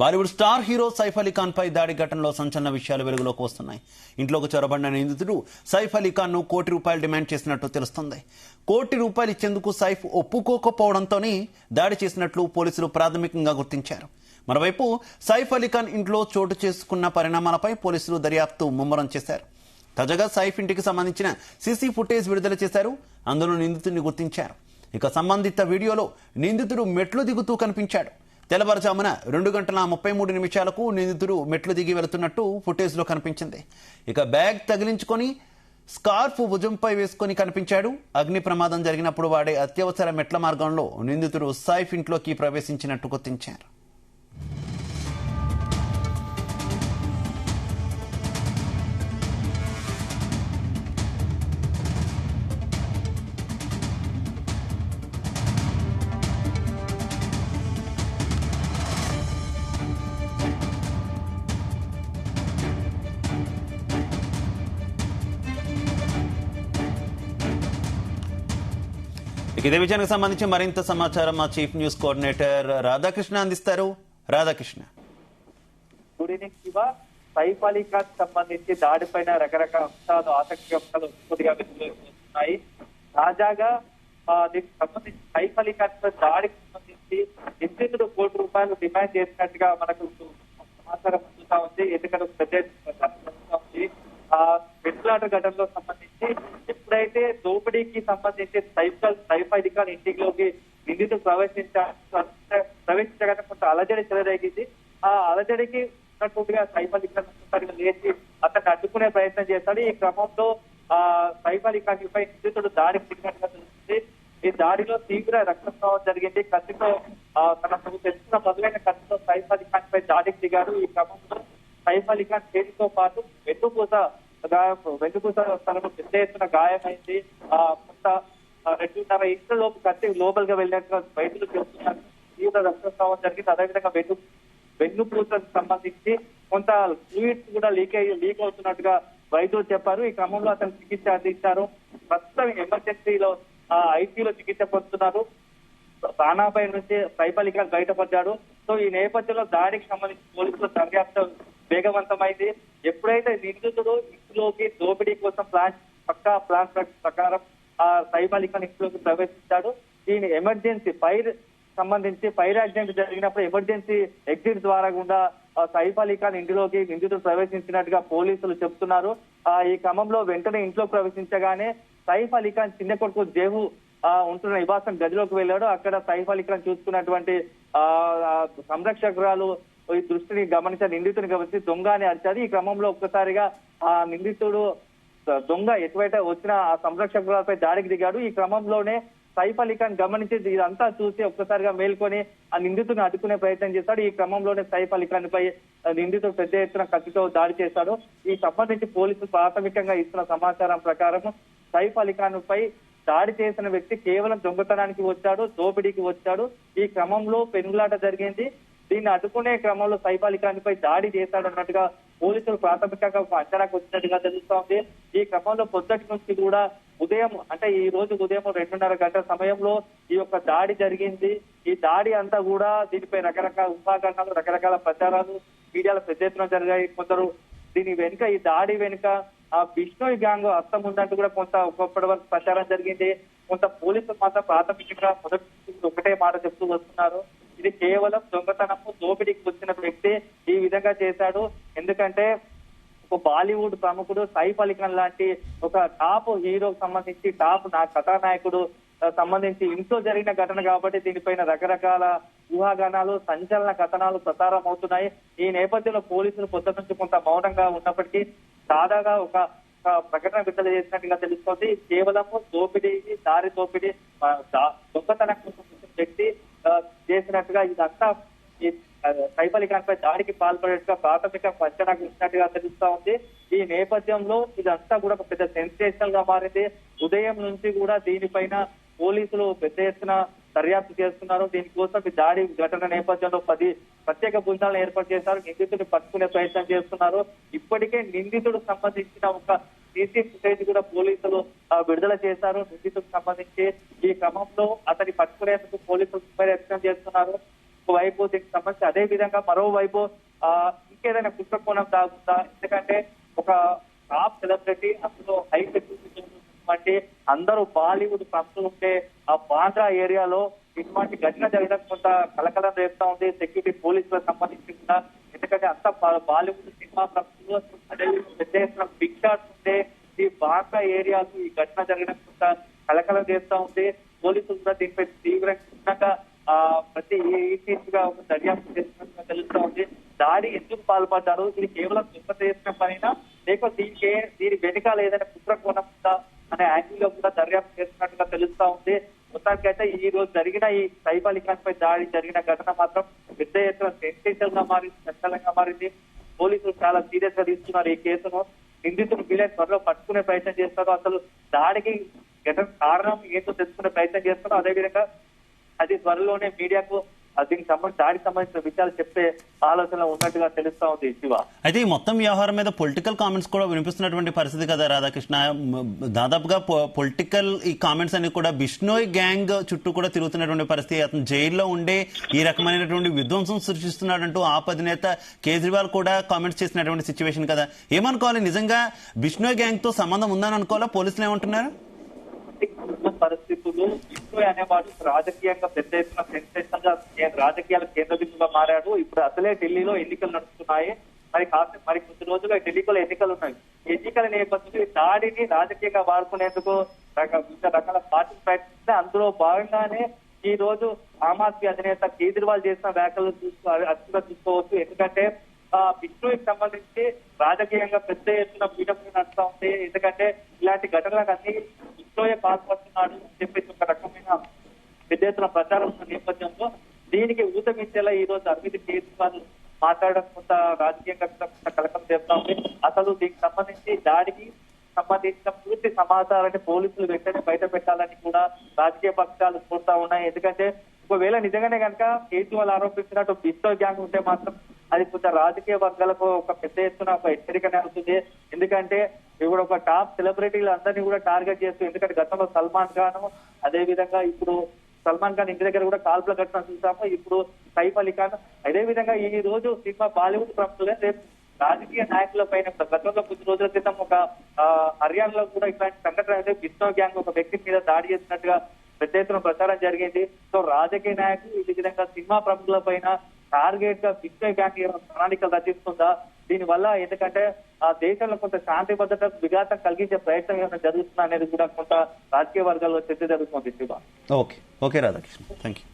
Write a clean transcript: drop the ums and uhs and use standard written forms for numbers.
Bollywood star hero Saif Ali Khan పై దాడి ఘటనలో సంచలన విషయాలు వెలుగులోకి వస్తున్నాయి. ఇంట్లోకి చొరబడిన నిందితుడు సైఫ్ అలీ ఖాన్ ను ₹1,00,00,000 డిమాండ్ చేసినట్టు తెలుస్తోంది. ₹1,00,00,000 ఇచ్చేందుకు సైఫ్ ఒప్పుకోకపోవడంతోనే దాడి చేసినట్లు పోలీసులు ప్రాథమికంగా గుర్తించారు. మరోవైపు సైఫ్ అలీ ఖాన్ ఇంట్లో చోటు చేసుకున్న పరిణామాలపై పోలీసులు దర్యాప్తు ముమ్మరం చేశారు. తాజాగా సైఫ్ ఇంటికి సంబంధించిన సీసీ ఫుటేజ్ విడుదల చేశారు. అందులో నిందితుడిని గుర్తించారు. ఇక సంబంధిత వీడియోలో నిందితుడు మెట్లు దిగుతూ కనిపించాడు. తెల్లవారుజామున 2:33 నిందితుడు మెట్లు దిగి వెళుతున్నట్టు ఫుటేజ్ లో కనిపించింది. ఇక బ్యాగ్ తగిలించుకొని స్కార్ఫ్ భుజంపై వేసుకొని కనిపించాడు. అగ్ని ప్రమాదం జరిగినప్పుడు వాడే అత్యవసర మెట్ల మార్గంలో నిందితుడు సైఫ్ ఇంట్లోకి ప్రవేశించినట్టు గుర్తించారు. ఇదే విషయానికి సంబంధించి మరింత సమాచారం మా చీఫ్ న్యూస్ కోఆర్డినేటర్ రాధాకృష్ణ అందిస్తారు. రాధాకృష్ణ. Good evening Shiva. సైఫ్ అలీ ఖాన్ సంబంధించి దాడిపైన రకరకాల అంశాలు ఆసక్తికరంగా వెలువడుతున్నాయి. తాజాగా దీనికి సంబంధించి సైఫ్ అలీ ఖాన్ దాడికి సంబంధించి నిందితుడు ₹1,00,00,000 డిమాండ్ చేసినట్టుగా మనకు సమాచారం అందుతా ఉంది. ఎందుకంటే ఉంది వెట్లాట ఘటనలో సంబంధించి ఎప్పుడైతే దోపిడీకి సంబంధించి సైఫ్ అలీ ఖాన్ ఇంటిలోకి నిందితుడు ప్రవేశించగానే కొంత అలజడి చెలరేగింది. ఆ అలజడికి ఉన్నట్టుగా సైఫ్ అలీ ఖాన్ లేచి అతన్ని అడ్డుకునే ప్రయత్నం చేస్తాడు. ఈ క్రమంలో సైఫ్ అలీ ఖాన్ పై నిందితుడు దాడికి దిగినట్టుగా తెలుస్తుంది. ఈ దాడిలో తీవ్ర రక్తస్రావం జరిగింది. కత్తితో తనకు తెలిసిన మొదలైన కత్తితో సైఫ్ అలీ ఖాన్ పై దాడికి దిగాడు. ఈ క్రమంలో సైఫ్ అలీ ఖాన్ చేతితో పాటు వెన్నుపూస తనకు పెద్ద ఎత్తున గాయమైంది. కొంత 2:30 ఇంట్ల లోపు కత్తి లోపలిగా వెళ్ళినట్టుగా వైద్యులు చెబుతున్నారు. తీవ్ర రక్తస్రావం జరిగింది. అదేవిధంగా వెన్నుపూసకు సంబంధించి కొంత ఫ్లూయిడ్స్ కూడా లీక్ అవుతున్నట్టుగా వైద్యులు చెప్పారు. ఈ క్రమంలో అతను చికిత్స అందించారు. ప్రస్తుతం ఎమర్జెన్సీలో ఐసీయూలో చికిత్స పొందుతున్నారు. ప్రాణాపాయ నుంచి సైఫ్ అలీ ఖాన్ బయటపడ్డాడు. సో ఈ నేపథ్యంలో దాడికి సంబంధించి పోలీసులు దర్యాప్తు వేగవంతమైంది. ఎప్పుడైతే నిందితుడు ఇంట్లోకి దోపిడీ కోసం ప్లాన్ ప్రకారం సైఫ్ అలీ ఖాన్ ఇంట్లోకి ప్రవేశించాడు. దీని ఎమర్జెన్సీ ఫైర్ యాక్సిడెంట్ జరిగినప్పుడు ఎమర్జెన్సీ ఎగ్జిట్ ద్వారా కూడా సైఫ్ అలీ ఖాన్ ఇంటిలోకి నిందితుడు ప్రవేశించినట్టుగా పోలీసులు చెప్తున్నారు. ఈ క్రమంలో వెంటనే ఇంట్లో ప్రవేశించగానే సైఫ్ అలీ ఖాన్ చిన్న కొడుకు జేహు ఉంటున్న నివాసం గదిలోకి వెళ్ళాడు. అక్కడ సైఫ్ అలీ ఖాన్ చూసుకున్నటువంటి సంరక్షకురాలు ఈ దృష్టిని గమనించారు. నిందితుని గమనించి దొంగ అని అరిచారు. ఈ క్రమంలో ఒక్కసారిగా ఆ నిందితుడు దొంగ ఎటువైతే వచ్చిన ఆ సంరక్షకులపై దాడికి దిగాడు. ఈ క్రమంలోనే సైఫ్ అలీ ఖాన్ గమనించి ఇదంతా చూసి ఒక్కసారిగా మేల్కొని ఆ నిందితుడిని అడ్డుకునే ప్రయత్నం చేశాడు. ఈ క్రమంలోనే సైఫ్ అలీ ఖాన్ పై నిందితుడు పెద్ద ఎత్తున కత్తితో దాడి చేశాడు. ఈ సంబంధించి పోలీసులు ప్రాథమికంగా ఇస్తున్న సమాచారం ప్రకారం సైఫ్ అలీ ఖాన్ పై దాడి చేసిన వ్యక్తి కేవలం దొంగతనానికి వచ్చాడు, దోపిడీకి వచ్చాడు. ఈ క్రమంలో పెనుగులాట జరిగింది. దీన్ని అడ్డుకునే క్రమంలో సైఫ్ అలీ ఖాన్ పై దాడి చేశాడన్నట్టుగా పోలీసులు ప్రాథమికంగా ఒక అంచనాకు వచ్చినట్టుగా తెలుస్తోంది. ఈ క్రమంలో పొద్దుటి నుంచి కూడా ఉదయం అంటే ఈ రోజు ఉదయం 2:30 సమయంలో ఈ యొక్క దాడి జరిగింది. ఈ దాడి అంతా కూడా దీనిపై రకరకాల ఊహాగానాలు, రకరకాల ప్రచారాలు మీడియాలో పెద్ద ఎత్తున జరిగాయి. కొందరు దీని వెనుక ఈ దాడి వెనుక బిష్ణోయ్ గ్యాంగ్ హస్తం ఉందంటూ కూడా కొంత ఒక్కొక్కటి వరకు ప్రచారం జరిగింది. కొంత పోలీసులు మాత్రం ప్రాథమికంగా మొదటి ఒకటే మాట చెప్తూ వస్తున్నారు. ఇది కేవలం దొంగతనము, దోపిడీకి వచ్చిన వ్యక్తి ఈ విధంగా చేశాడు. ఎందుకంటే ఒక బాలీవుడ్ ప్రముఖుడు సైఫ్ అలీ ఖాన్ లాంటి ఒక టాప్ హీరోకి సంబంధించి కథానాయకుడు సంబంధించి ఇంట్లో జరిగిన ఘటన కాబట్టి దీనిపైన రకరకాల ఊహాగానాలు, సంచలన కథనాలు ప్రసారం అవుతున్నాయి. ఈ నేపథ్యంలో పోలీసులు పొద్దు నుంచి కొంత మౌనంగా ఉన్నప్పటికీ దాదాగా ఒక ప్రకటన విడుదల చేసినట్టుగా తెలుస్తోంది. కేవలం దారి దోపిడీ దొంగతనం వ్యక్తి చేసినట్టుగా ఇదంతా ఈ సైఫ్ అలీ ఖాన్ పై దాడికి పాల్పడేట్టుగా ప్రాథమిక అంచనాకు ఇచ్చినట్టుగా తెలుస్తా ఉంది. ఈ నేపథ్యంలో ఇదంతా కూడా ఒక పెద్ద సెన్సేషనల్ గా మారింది. ఉదయం నుంచి కూడా దీనిపైన పోలీసులు పెద్ద ఎత్తున దర్యాప్తు చేస్తున్నారు. దీనికోసం ఈ దాడి ఘటన నేపథ్యంలో 10 ప్రత్యేక బృందాలను ఏర్పాటు చేశారు. నిందితుడిని పట్టుకునే ప్రయత్నం చేస్తున్నారు. ఇప్పటికే నిందితుడికి సంబంధించిన ఒక సీసీ ఫుటేజ్ కూడా పోలీసులు విడుదల చేశారు. నిందితుడికి సంబంధించి ఈ క్రమంలో అతని పట్టుకునేందుకు పోలీసులు యత్నం చేస్తున్నారు. ఒకవైపు దీనికి సంబంధించి అదే విధంగా మరోవైపు ఇంకేదైనా కుట్రకోణం దాగుందా, ఎందుకంటే ఒక టాప్ సెలబ్రిటీ అందులో హై సెక్యూరిటీ వంటి అందరూ బాలీవుడ్ ప్రముఖులు ఉంటే ఆ బాంద్రా ఏరియాలో ఇటువంటి ఘటన జరగడం కొంత కలకలం రేపుతా ఉంది సెక్యూరిటీ పోలీసులకు సంబంధించి కూడా. ఎందుకంటే అంత బాలీవుడ్ సినిమా ప్రముఖులు అదేవిధంగా పెద్ద ఎత్తున బిగ్ షాట్స్ ఉంటే ఈ బాంద్రా ఏరియాకు ఈ ఘటన జరగడం కొంత కలకలం రేపుతా ఉంది. పోలీసులు కూడా దీనిపై తీవ్రంగా ప్రతి గా ఒక దర్యాప్తు చేస్తున్నట్టుగా తెలుస్తా ఉంది. దాడి ఎందుకు పాల్పడ్డారు, ఇది కేవలం చేసిన పనినా లేకపోతే దీని వెనుకాల ఏదైనా కుట్ర కోణం ఉందా అనే యాంగిల్ లో కూడా దర్యాప్తు చేస్తున్నట్టుగా తెలుస్తా ఉంది. మొత్తానికైతే ఈ రోజు జరిగిన ఈ సైఫ్ అలీ ఖాన్ పై దాడి జరిగిన ఘటన మాత్రం పెద్ద ఎత్తున సెన్సేషన్ గా మారింది, చర్చలంగా మారింది. పోలీసులు చాలా సీరియస్ గా తీసుకున్నారు ఈ కేసును. నిందితులు వీలైన త్వరలో పట్టుకునే ప్రయత్నం చేస్తారు. అసలు దాడికి కారణం ఏంటో తెలుసుకునే ప్రయత్నం చేస్తున్నారు. అదేవిధంగా అది త్వరలోనే మీడియాకు దీనికి సంబంధించి దాడికి సంబంధించిన విషయాలు చెప్పే ఆలోచన ఉన్నట్టుగా తెలుస్తా ఉంది శివ. అయితే ఈ మొత్తం వ్యవహారం మీద పొలిటికల్ కామెంట్స్ కూడా వినిపిస్తున్నటువంటి పరిస్థితి కదా రాధాకృష్ణ. దాదాపుగా పొలిటికల్ ఈ కామెంట్స్ అన్ని కూడా బిష్నోయ్ గ్యాంగ్ చుట్టూ కూడా తిరుగుతున్నటువంటి పరిస్థితి. అతను జైల్లో ఉండే ఈ రకమైనటువంటి విధ్వంసం సృష్టిస్తున్నాడంటూ ఆప్ అధినేత కేజ్రీవాల్ కూడా కామెంట్స్ చేసినటువంటి సిచ్యువేషన్ కదా. ఏమనుకోవాలి, నిజంగా బిష్నోయ్ గ్యాంగ్ తో సంబంధం ఉందని అనుకోవాలా? పోలీసులు ఏమంటున్నారు? పరిస్థితులు బిష్నోయ్ అనేవాడు రాజకీయంగా పెద్ద ఎత్తున సెన్సేషన్ గా రాజకీయాల కేంద్ర బిందువుగా మారాడు. ఇప్పుడు అసలే ఢిల్లీలో ఎన్నికలు నడుస్తున్నాయి. మరి కొద్ది రోజులుగా ఢిల్లీలో ఎన్నికలు ఉన్నాయి. ఎన్నికల నేపథ్యంలో ఈ దాడిని రాజకీయంగా వాడుకునేందుకు వివిధ రకాల పార్టీలు ప్రయత్నిస్తే అందులో భాగంగానే ఈ రోజు ఆమ్ ఆద్మీ అధినేత కేజ్రీవాల్ చేసిన వ్యాఖ్యలు చూసుకోవచ్చు. ఎందుకంటే బిష్నోయ్కి సంబంధించి రాజకీయంగా పెద్ద ఎత్తున పీఠం నడుస్తూ ఉంది. ఎందుకంటే ఇలాంటి ఘటనలకు అన్ని బిష్నోయే పాల్పడుతున్నాడు అని చెప్పేసి ఒక రకమైన పెద్ద ఎత్తున ప్రచారం ఉన్న నేపథ్యంలో దీనికి ఊతమిచ్చేలా ఈ రోజు అరవింద్ కేజ్రీవాల్ మాట్లాడడం కొంత రాజకీయంగా కలకం చేస్తా ఉంది. అసలు దీనికి సంబంధించి దాడికి సంబంధించిన పూర్తి సమాచారాన్ని పోలీసులు వెంటనే బయట పెట్టాలని కూడా రాజకీయ పక్షాలు కోరుతా ఉన్నాయి. ఎందుకంటే ఒకవేళ నిజంగానే కనుక కేజ్రీవాల్ ఆరోపించినట్టు బిష్నోయ్ గ్యాంగ్ ఉంటే మాత్రం అది కొంత రాజకీయ వర్గాలకు ఒక పెద్ద ఎత్తున ఒక హెచ్చరికనే అవుతుంది. ఎందుకంటే ఇప్పుడు ఒక టాప్ సెలబ్రిటీలు అందరినీ కూడా టార్గెట్ చేస్తూ, ఎందుకంటే గతంలో సల్మాన్ ఖాన్, అదే విధంగా ఇప్పుడు సల్మాన్ ఖాన్ ఇంటి దగ్గర కూడా కాల్పుల ఘటన చూసాము. ఇప్పుడు సైఫ్ అలీ ఖాన్, అదే విధంగా ఈ రోజు సినిమా బాలీవుడ్ ప్రముఖులే రేపు రాజకీయ నాయకుల పైన గతంలో కొద్ది రోజుల క్రితం ఒక హర్యానాలో కూడా ఇట్లాంటి సంఘటన అయితే బిష్నోయ్ గ్యాంగ్ ఒక వ్యక్తి మీద దాడి చేసినట్టుగా పెద్ద ఎత్తున ప్రచారం జరిగింది. సో రాజకీయ నాయకులు ఈ విధంగా సినిమా ప్రముఖుల పైన టార్గెట్ గా బిష్నోయ్ గ్యాంగ్ ప్రణాళికలు రచిస్తుందా? దీనివల్ల ఎందుకంటే ఆ దేశంలో కొంత శాంతి భద్రతకు విఘాతం కలిగించే ప్రయత్నం ఏమైనా జరుగుతుందా అనేది కూడా కొంత రాజకీయ వర్గాల్లో చర్చ జరుగుతుంది. Okay Radhakrishna, thank you.